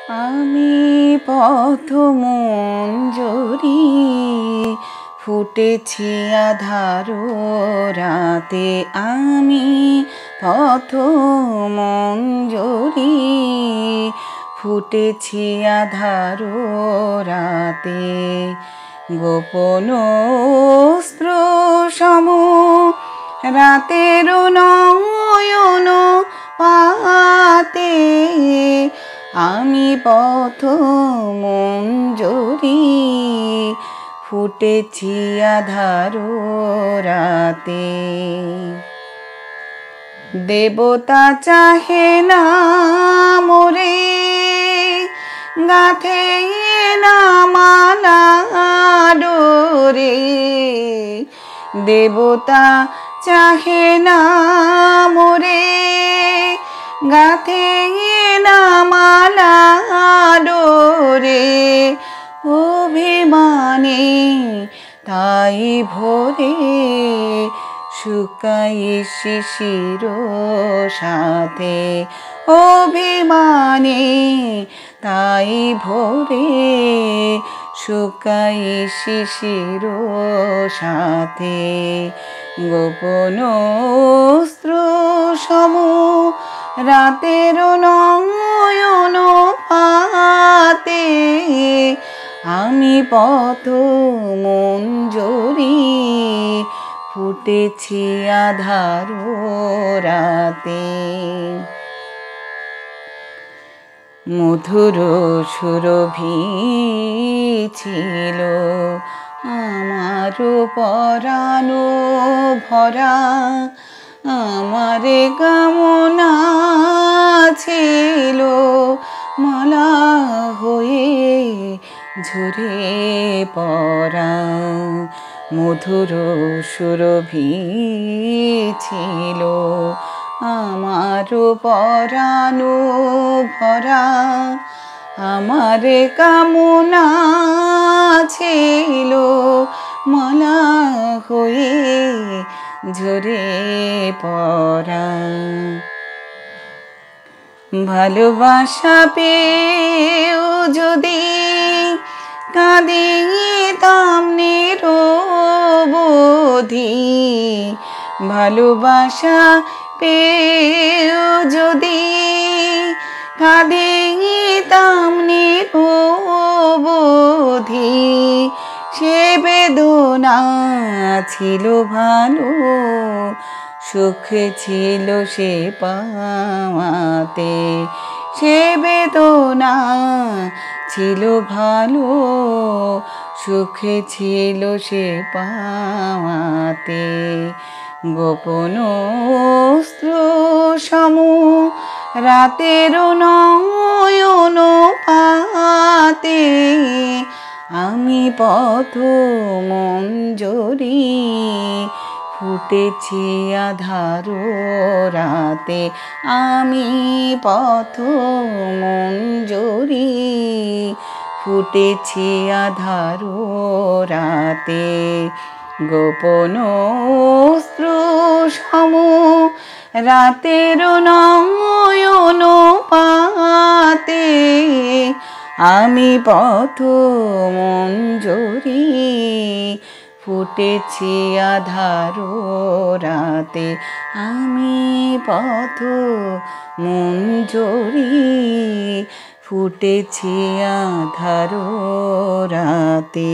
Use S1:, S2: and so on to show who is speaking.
S1: আমি পথ মঞ্জরি ফুটেছি আধারো রাতে। আমি পথ মঞ্জরি ফুটেছি আধারো রাতে। গোপন অস্ত্র সম রাতের নয়ন পাতে। আমি পথ মঞ্জরি ফুটেছি আধারো রাতে। দেবতা চাহে না মোরে, গাঁথে না মালা ডোরে। দেবতা চাহে না মোরে, গাঁথে না মালা ডোরে। অভিমানে তাই ভোরে শুকাই শিশির সাথে। অভিমানে তাই ভোরে শুকাই শিশির সাথে। গোপন অস্ত্র সম রাতের নয়ন পাতে। আমি পথ মঞ্জরি ফুটেছি আধারো রাতে। মধুর সুরভি ছিল আমার পরানো ভরা। আমার কামনা ছিল মালা হয়ে ঝরে পড়া। মধুর সুরভি ছিল আমার পরানো ভরা। আমার কামনা ছিল মালা হয়ে ঝরে পড়া। ভালোবাসা পেয়েও যদি কাঁদিতাম নিরবধি। ভালোবাসা পেয়েও যদি কাঁদিতাম নিরবধি। সে বেদনা ছিল ভালো, সুখ ছিল সে পাওয়াতে। সে বেদনা ছিল ভালো, সুখ ছিল সে পাওয়াতে। গোপন অস্ত্র সম রাতের নয়ন পাতে। আমি পথ মঞ্জরি ফুটেছি আধারো রাতে। আমি পথ মঞ্জরি ফুটেছি আধারো রাতে। গোপন অস্ত্র সম রাতের নয়ন পাতে। আমি পথ মঞ্জরি ফুটেছি আধারো রাতে। আমি পথ মঞ্জরি ফুটেছি আধারো রাতে।